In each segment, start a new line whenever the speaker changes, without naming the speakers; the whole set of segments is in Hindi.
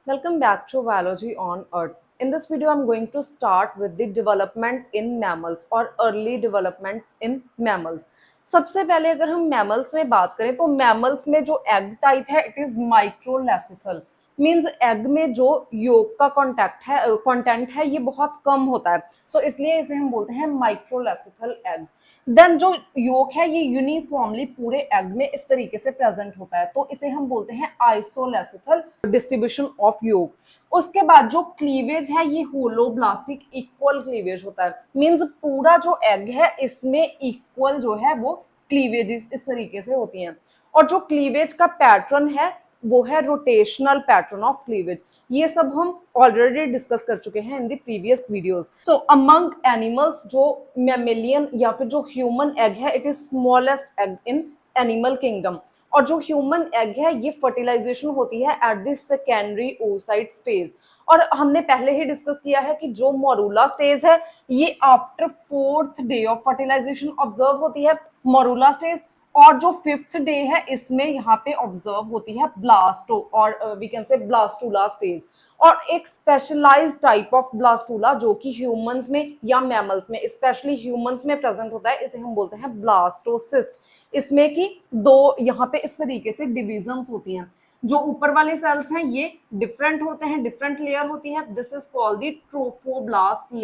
Welcome back to Biology on Earth. In this video, I'm going to start with the development in mammals or early development in mammals. सबसे पहले अगर हम mammals में बात करें तो mammals में जो egg type है it is microlecithal. Means egg में जो योग का कंटेंट है ये बहुत कम होता है इसलिए इसे हम बोलते हैं माइक्रोलेसिथल एग। देन जो योग है ये यूनिफॉर्मली पूरे एग में इस तरीके से प्रेजेंट होता है तो इसे हम बोलते हैं आइसोलेसिथल डिस्ट्रीब्यूशन ऑफ योग। उसके बाद जो क्लीवेज है ये होलोब्लास्टिक इक्वल क्लीवेज होता है। मींस पूरा जो एग है इसमें इक्वल जो है वो क्लीवेजेस इस तरीके से होती हैं और जो क्लीवेज का पैटर्न है वो है रोटेशनल पैटर्न ऑफ क्लीवेज। ये सब हम ऑलरेडी डिस्कस कर चुके हैं in the previous videos. So among animals जो मैमेलियन या फिर जो ह्यूमन एग है it is smallest egg in animal kingdom और जो ह्यूमन एग है ये फर्टिलाइजेशन होती है at the secondary oocyte stage. और हमने पहले ही डिस्कस किया है कि जो मोरूला स्टेज है ये after 4th day of fertilization observe होती है मोरूला स्टेज और जो 5th डे है इसमें यहाँ पे ऑब्जर्व होती है ब्लास्टो और we can say blastula stage. और एक स्पेशलाइज्ड टाइप ऑफ ब्लास्टूला जो कि ह्यूमंस में या मैमल्स में स्पेशली ह्यूमंस में प्रेजेंट होता है इसे हम बोलते हैं ब्लास्टोसिस्ट। इसमें की दो यहाँ पे इस तरीके से डिविजन्स होती हैं। जो ऊपर वाले सेल्स हैं ये डिफरेंट होते हैं, डिफरेंट लेयर होती है। This is called the trophoblast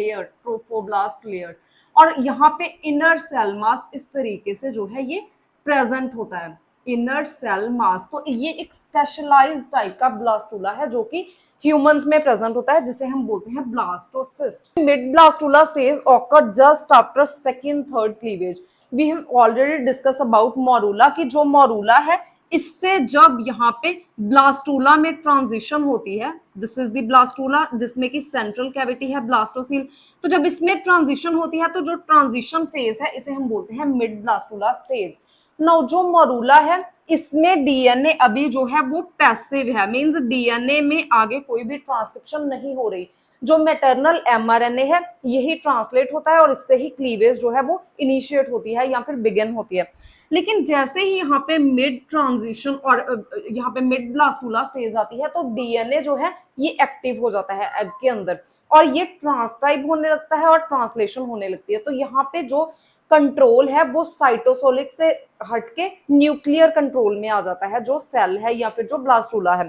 layer. और यहाँ पे इनर सेल मास इस तरीके से जो है ये प्रेजेंट होता है, इनर सेल मास। तो ये एक स्पेशलाइज्ड टाइप का ब्लास्टूला है जो कि ह्यूमंस में प्रेजेंट होता है जिसे हम बोलते हैं blastocyst. Mid blastula stage occur just after second third cleavage. We have already discuss about morula कि जो मोरूला है इससे जब यहाँ पे ब्लास्टूला में ट्रांजिशन होती है, दिस इज द ब्लास्टूला जिसमें कि सेंट्रल कैविटी है ब्लास्टोसील। तो जब इसमें ट्रांजिशन होती है तो जो ट्रांजिशन फेज है इसे हम बोलते हैं मिड ब्लास्टूला स्टेज। नाउ जो मोरूला है इसमें डीएनए अभी जो है वो पैसिव है, मींस डीएनए में आगे कोई भी ट्रांसक्रिप्शन नहीं हो रही। जो मैटरनल एमआरएनए है यही ट्रांसलेट होता है और इससे ही क्लीवेज जो है वो इनिशिएट होती है या फिर बिगिन होती है। लेकिन जैसे ही यहाँ पे मिड ट्रांजिशन और यहाँ पे मिड ब्लास्टूला स्टेज आती है तो डीएनए जो है ये एक्टिव हो जाता है एग के अंदर और ये ट्रांसक्राइब होने लगता है और ट्रांसलेशन होने लगती है। तो यहाँ पे जो कंट्रोल है वो साइटोसोलिक से हटके न्यूक्लियर कंट्रोल में आ जाता है जो सेल है या फिर जो ब्लास्टूला है।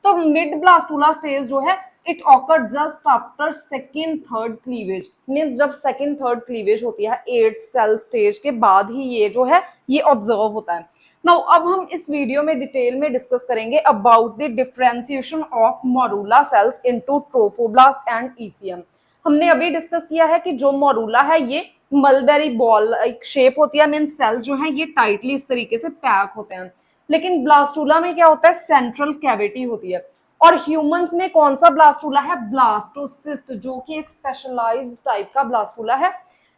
तो मिड ब्लास्टूला स्टेज जो है it occur just after second third cleavage. Means जब सेकेंड थर्ड क्लीवेज होती है 8th सेल स्टेज के बाद ही ये जो है ये ऑब्जर्व होता है। नाउ अब हम इस वीडियो में डिटेल में डिस्कस करेंगे about the differentiation of morula cells into trophoblast and ECM. हमने अभी डिस्कस किया है कि जो मोरूला है ये मलबेरी बॉल एक शेप होती है, मीन सेल्स जो है ये टाइटली इस तरीके से पैक होते हैं। लेकिन ब्लास्टूला में क्या होता है सेंट्रल कैविटी होती है। और ह्यूमंस में कौन सा ब्लास्टूला है ब्लास्टोसिस्ट जो कि एक स्पेशलाइज्ड टाइप का ब्लास्टूला है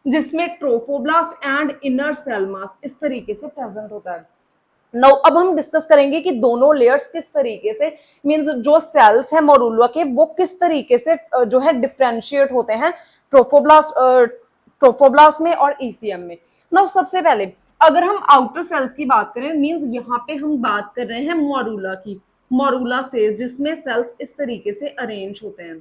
जिसमें trophoblast and inner cell mass इस तरीके से प्रेजेंट होता है। नाउ अब हम डिस्कस करेंगे कि दोनों लेयर्स किस तरीके से मींस जो सेल्स है मोरूला के वो किस तरीके से जो है डिफरेंशिएट होते हैं ट्रोफोब्लास्ट में और ईसीएम में। नाउ सबसे पहले अगर हम आउटर सेल्स की बात करें मींस यहाँ पे हम बात कर रहे हैं मोरूला की, मोरूला स्टेज जिसमें सेल्स इस तरीके से अरेंज होते हैं।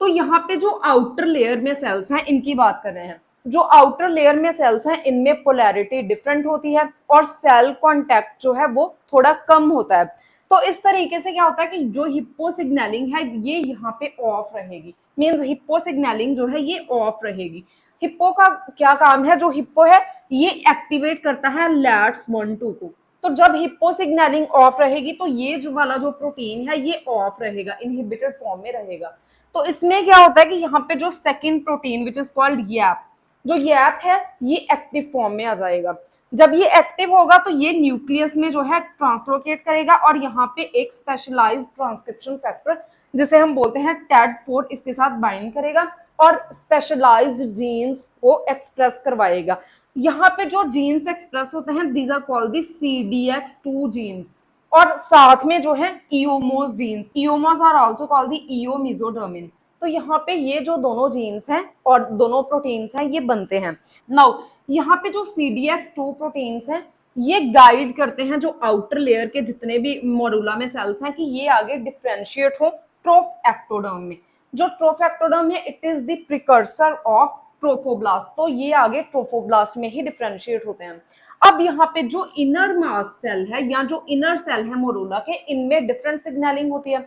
तो यहाँ पे जो आउटर लेयर में सेल्स हैं इनकी बात कर रहे हैं। जो आउटर लेयर में सेल्स हैं इनमें पोलैरिटी डिफरेंट होती है और सेल कांटेक्ट जो है वो थोड़ा कम होता है। तो इस तरीके से क्या होता है कि जो हिप्पो सिग्नलिंग है ये यहाँ पे ऑफ रहेगी, मींस हिप्पो सिग्नलिंग जो है ये ऑफ रहेगी। हिप्पो का क्या काम है, जो हिप्पो है ये एक्टिवेट करता है लैट्स 1-2 को। तो जब हिप्पो सिग्नलिंग ऑफ रहेगी तो ये जो वाला जो प्रोटीन है ये ऑफ रहेगा, इनहिबिटेड फॉर्म में रहेगा। तो इसमें क्या होता है कि यहाँ पे जो second protein which is called यैप, जो यैप है ये एक्टिव फॉर्म में आ जाएगा। जब ये एक्टिव होगा तो ये न्यूक्लियस में जो है ट्रांसलोकेट करेगा और यहाँ पे एक स्पेशलाइज्ड ट्रांसक्रिप्शन फैक्टर जिसे हम बोलते हैं टैड4 इसके साथ बाइंड करेगा और स्पेशलाइज्ड जीन्स को एक्सप्रेस करवाएगा। यहाँ पे जो जीन्स एक्सप्रेस होते हैं these are called the CDX2 genes और साथ में जो है eomes genes, eomes are also called the eomesodermin. तो यहाँ पे ये जो दोनों जीन्स हैं और दोनों प्रोटीन्स हैं ये बनते हैं। नाउ यहाँ पे जो CDX2 प्रोटीन्स हैं ये गाइड करते हैं जो आउटर लेयर के जितने भी मोरुला में सेल्स हैं कि ये आगे डिफरेंशिएट हो ट्रोफेक्टोडर्म में। जो ट्रोफेक्टोडर्म है it is the precursor of trophoblast, तो ये आगे ट्रोफोब्लास्ट में ही डिफरेंशिएट होते हैं। अब यहाँ पे जो इनर मास सेल है या जो इनर सेल है मोरुला के, इनमें डिफरेंट सिग्नलिंग होती है।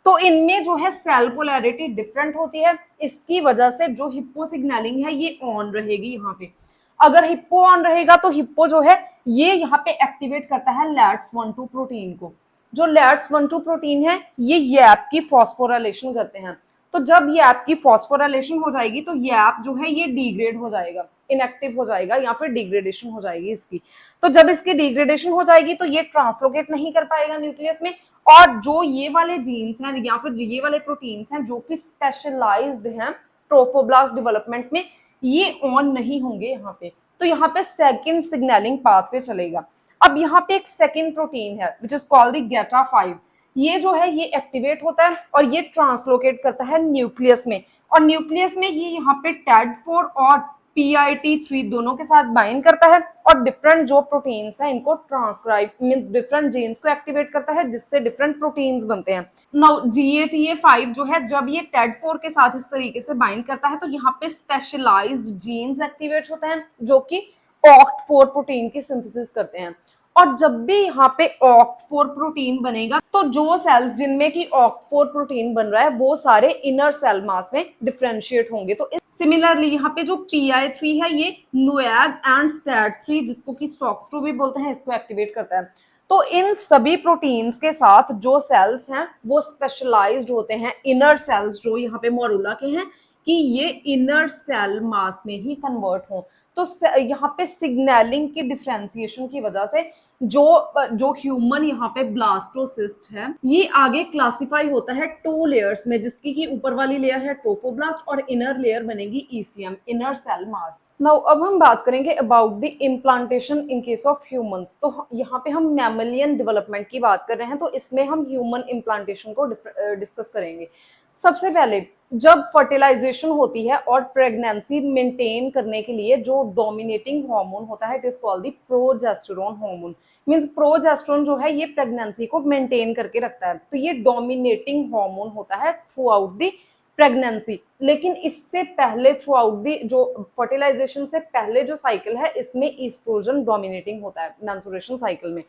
तो इनमें जो है सेल पोलैरिटी डिफरेंट होती है, इसकी वजह से जो हिप्पो सिग्नलिंग है ये ऑन रहेगी यहाँ पे। अगर हिप्पो ऑन रहेगा तो हिप्पो जो है ये यहाँ पे एक्टिवेट करता है LATS1-2 प्रोटीन को। जो LATS1-2 प्रोटीन है ये यैप की फॉस्फोराइलेशन करते हैं। तो जब यैप की फॉस्फोराइलेशन हो जाएगी तो यैप जो है ये डिग्रेड हो जाएगा, इनएक्टिव हो जाएगा या फिर डिग्रेडेशन हो जाएगी इसकी। तो जब इसकी डिग्रेडेशन हो जाएगी तो ये ट्रांसलोकेट नहीं कर पाएगा न्यूक्लियस में, और जो ये वाले जीन्स हैं या फिर ये वाले प्रोटीन्स हैं जो कि स्पेशलाइज्ड हैं ट्रोफोब्लास्ट डेवलपमेंट में, ये ऑन नहीं होंगे यहाँ पे। तो यहाँ पे सेकंड सिग्नलिंग पाथवे चलेगा। अब यहाँ पे एक सेकंड प्रोटीन है विच इज कॉल्ड द GATA5। ये जो है ये एक्टिवेट होता है और ये ट्रांसलोकेट करता है न्यूक्लियस में, और न्यूक्लियस में ये यहाँ पे TAD4 और PIT3 दोनों के साथ बाइंड करता है और डिफरेंट जो प्रोटीन्स हैं इनको ट्रांसक्राइब मींस डिफरेंट जीन्स को एक्टिवेट करता है जिससे डिफरेंट प्रोटीन्स बनते हैं। नाउ GATA5 जो है जब ये TAD4 के साथ इस तरीके से बाइंड करता है तो यहाँ पे स्पेशलाइज्ड जीन्स एक्टिवेट होते हैं जो कि OCT4 प्रोटीन की सिंथेसिस करते हैं। और जब भी यहाँ पे OCT4 प्रोटीन बनेगा तो जो सेल्स जिनमें की OCT4 प्रोटीन बन रहा है वो सारे इनर सेल मास में डिफरेंशिएट होंगे। तो सिमिलरली यहाँ पे जो PI3 है ये NOAG एंड STAT3 जिसको कि SOX2 भी बोलते हैं इसको एक्टिवेट करता है। तो इन सभी प्रोटीन्स के साथ जो सेल्स हैं वो स्पेशलाइज्ड होते हैं इनर सेल्स जो यहाँ पे मोरुला के हैं कि ये इनर सेल मास में ही कन्वर्ट हो। तो यहाँ पे सिग्नलिंग की डिफरेंशिएशन की वजह से जो ह्यूमन यहाँ पे ब्लास्टोसिस्ट है ये आगे क्लासिफाई होता है 2 लेयर्स में, जिसकी की ऊपर वाली लेयर है ट्रोफोब्लास्ट और इनर लेयर बनेगी ECM inner cell mass. Now अब हम बात करेंगे about the implantation in case of humans. तो यहाँ पे हम मैमलियन डेवलपमेंट की बात कर रहे हैं तो इसमें हम ह्यूमन इम्प्लांटेशन को डिस्कस करेंगे। सबसे पहले जब फर्टिलाइजेशन होती है और प्रेगनेंसी मेंटेन करने के लिए जो डोमिनेटिंग हार्मोन होता है it is called the progesterone hormone. Means progesterone जो है ये प्रेगनेंसी को मेंटेन करके रखता है, तो ये डोमिनेटिंग हार्मोन होता है थ्रू आउट द प्रेगनेंसी। लेकिन इससे पहले थ्रू आउट द जो फर्टिलाइजेशन से पहले जो साइकिल है इसमें ईस्ट्रोजन डोमिनेटिंग होता है मेंस्ट्रुएशन साइकिल में।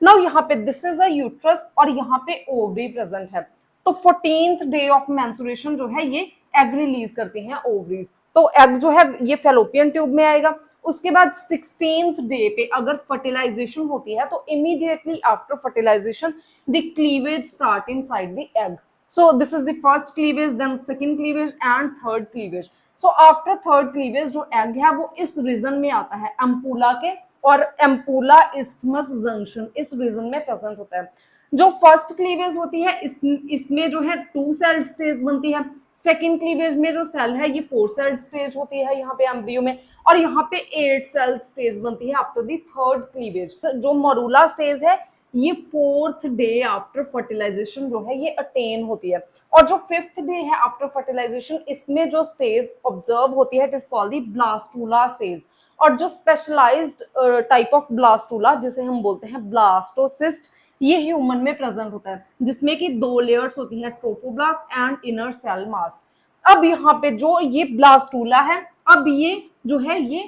नाउ यहाँ पे दिस इज अ यूट्रस और यहाँ पे ओवरी प्रेजेंट है। तो 14th डे ऑफ मेंस्ट्रुएशन जो है ये एग रिलीज करती हैं ओवरीज। तो एग जो है ये फेलोपियन ट्यूब में आएगा। उसके बाद 16th डे पे अगर फर्टिलाइजेशन होती है तो immediately after fertilisation the cleavage start inside the egg. So this is the first cleavage, then second cleavage and third cleavage. So after third cleavage जो एग है वो इस रीजन में आता है एम्पूला के, और एम्पूला इस्थमस जंक्शन इस रीजन में प्रेजेंट होता है। जो फर्स्ट क्लीवेज होती है इसमें जो है 2 सेल स्टेज बनती है। सेकंड क्लीवेज में जो सेल है ये 4 सेल स्टेज होती है यहाँ पे एम्ब्रियो में, और यहाँ पे 8 सेल स्टेज बनती है आफ्टर द थर्ड क्लीवेज। जो मोरुला स्टेज है ये 4th डे आफ्टर फर्टिलाइजेशन जो है ये अटेन होती है, और जो 5th डे है आफ्टर फर्टिलाइजेशन इसमें जो स्टेज ऑब्जर्व होती है it is called the blastula stage. और जो स्पेशलाइज्ड टाइप ऑफ ब्लास्टूला जिसे हम बोलते हैं ब्लास्टोसिस्ट ये ह्यूमन में प्रेजेंट होता है जिसमें कि 2 लेयर्स होती है trophoblast and inner cell mass. अब यहाँ पे जो ये ब्लास्टूला है अब ये जो है ये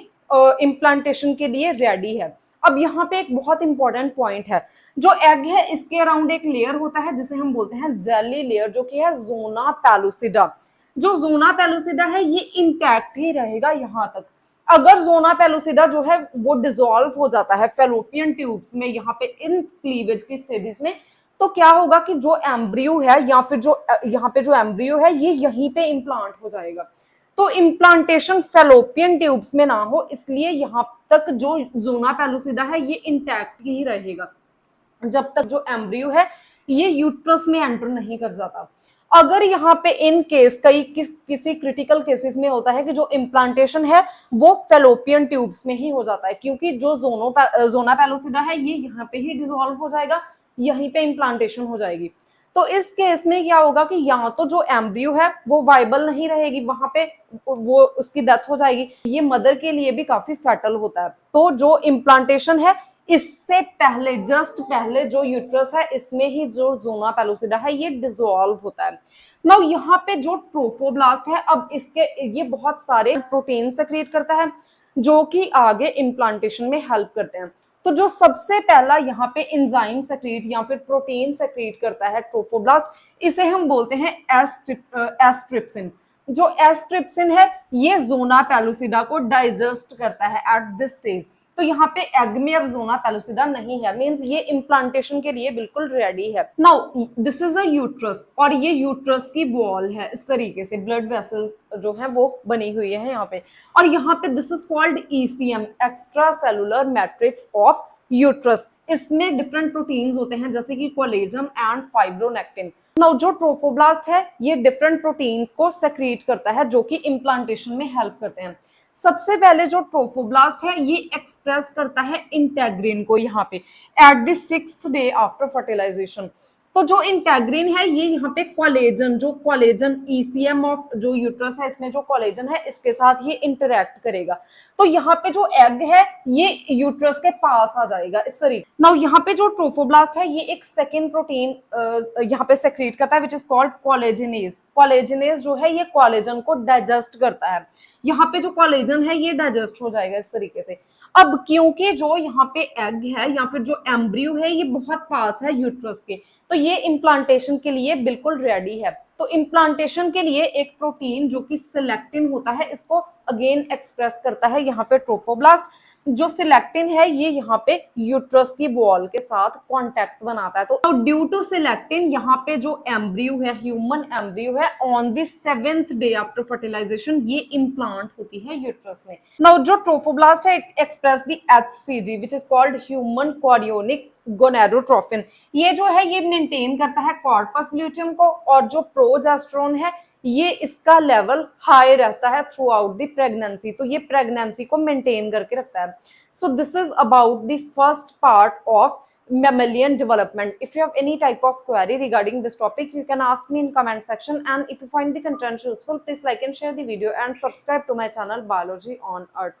इम्प्लांटेशन के लिए रेडी है। अब यहाँ पे एक बहुत इंपॉर्टेंट पॉइंट है, जो एग है इसके अराउंड एक लेयर होता है जिसे हम बोलते हैं जेली लेयर जो कि है जोना पेलुसिडा। जो जोना पेलुसिडा है ये इंटैक्ट ही रहेगा यहाँ तक। अगर जोना पेलुसिडा जो है वो डिसॉल्व हो जाता है फेलोपियन ट्यूब्स में यहाँ पे इन क्लीवेज की स्टेजेस में, तो क्या होगा कि जो एम्ब्रियो है या फिर जो यहाँ पे जो एम्ब्रियो है ये यहीं पे इम्प्लांट हो जाएगा। तो इम्प्लांटेशन फेलोपियन ट्यूब्स में ना हो इसलिए यहाँ तक जो जोना पेलुसिडा है ये इंटैक्ट ही रहेगा जब तक जो एम्ब्रियो है ये यूट्रस में एंटर नहीं कर जाता। अगर यहाँ पे इन केस किसी क्रिटिकल केसेस में होता है कि जो इम्प्लांटेशन है वो फेलोपियन ट्यूब्स में ही हो जाता है, क्योंकि जो जोना पेलुसिडा है ये यहाँ पे ही डिसॉल्व हो जाएगा, यहीं पे इम्प्लांटेशन हो जाएगी। तो इस केस में क्या होगा कि यहाँ तो जो एम्ब्रियो है वो वाइबल नहीं रहेगी, वहां पे वो उसकी डेथ हो जाएगी। ये मदर के लिए भी काफी फैटल होता है। तो जो इम्प्लांटेशन है इससे पहले जस्ट पहले जो यूट्रस है इसमें ही जो जोना पेलुसिडा है ये डिसॉल्व होता है। नाउ यहाँ पे जो ट्रोफोब्लास्ट है, अब इसके ये बहुत सारे प्रोटीन सेक्रेट करता है जो कि आगे इम्प्लांटेशन में हेल्प करते हैं। तो जो सबसे पहला यहाँ पे एंजाइम सेक्रेट या फिर प्रोटीन सेक्रेट करता है ट्रोफोब्लास्ट, इसे हम बोलते हैं एस्ट्रिप्सिन। जो एस्ट्रिप्सिन है ये जोना पेलुसिडा को डाइजेस्ट करता है एट दिस स्टेज। तो यहाँ पे एग में अब जोना पेलुसिडा नहीं है, मींस ये इम्प्लांटेशन के लिए बिल्कुल रेडी है। Now this is a uterus, और ये यूट्रस की वॉल है, इस तरीके से ब्लड वेसल्स जो है वो बनी हुई है यहाँ पे। और यहाँ पे this is called ECM, extra cellular matrix of uterus. इसमें डिफरेंट प्रोटीन्स होते हैं जैसे कि कोलेजन एंड फाइब्रोनेक्टिन। नाउ जो ट्रोफोब्लास्ट है ये डिफरेंट प्रोटीन्स को सेक्रेट करता है जो कि इम्प्लांटेशन में हेल्प करते हैं। सबसे पहले जो ट्रोफोब्लास्ट है ये एक्सप्रेस करता है इंटेग्रिन को यहाँ पे at the 6th day after fertilisation. तो जो इंटेग्रिन है ये यहाँ पे कोलेजन, जो कोलेजन ईसीएम ऑफ जो यूट्रस है इसमें जो कोलेजन है इसके साथ ये इंटरेक्ट करेगा। तो यहाँ पे जो एग है ये यूट्रस के पास आ जाएगा इस तरीके। नाउ यहाँ पे जो ट्रोफोब्लास्ट है ये एक सेकेंड प्रोटीन यहाँ पे सेक्रेट करता है विच इज कॉल्ड कोलेजिनेज। कोलेजिनेज जो है ये कोलेजन को डाइजेस्ट करता है। यहाँ पे जो कोलेजन है ये डाइजेस्ट हो जाएगा इस तरीके से। अब क्योंकि जो यहाँ पे एग है या फिर जो एम्ब्रियो है ये बहुत पास है यूट्रस के, तो ये इम्प्लांटेशन के लिए बिल्कुल रेडी है। तो इम्प्लांटेशन के लिए एक प्रोटीन जो कि सिलेक्टिन होता है इसको अगेन एक्सप्रेस करता है यहाँ पे ट्रोफोब्लास्ट। जो सिलेक्टिन है ये यहाँ पे यूट्रस की वॉल के साथ कांटेक्ट बनाता है। तो ड्यू टू सिलेक्टिन यहाँ पे जो एम्ब्रियो है, ह्यूमन एम्ब्रियो है, ऑन द 7th डे आफ्टर फर्टिलाइजेशन ये इम्प्लांट होती है यूट्रस में। नाउ जो ट्रोफोब्लास्ट है express the HCG which is called human chorionic gonadotrophin. ये जो है ये मेंटेन करता है कॉर्पस ल्यूटियम को, और जो प्रोजेस्टेरोन है ये इसका लेवल हाई रहता है थ्रू आउट द प्रेगनेंसी। तो ये प्रेगनेंसी को मेंटेन करके रखता है। सो this is about the first part of mammalian development. If you have any type of query regarding this topic, you can ask me in comment section, and if you find the content useful, please like and share the video and subscribe to my channel Biology on Earth.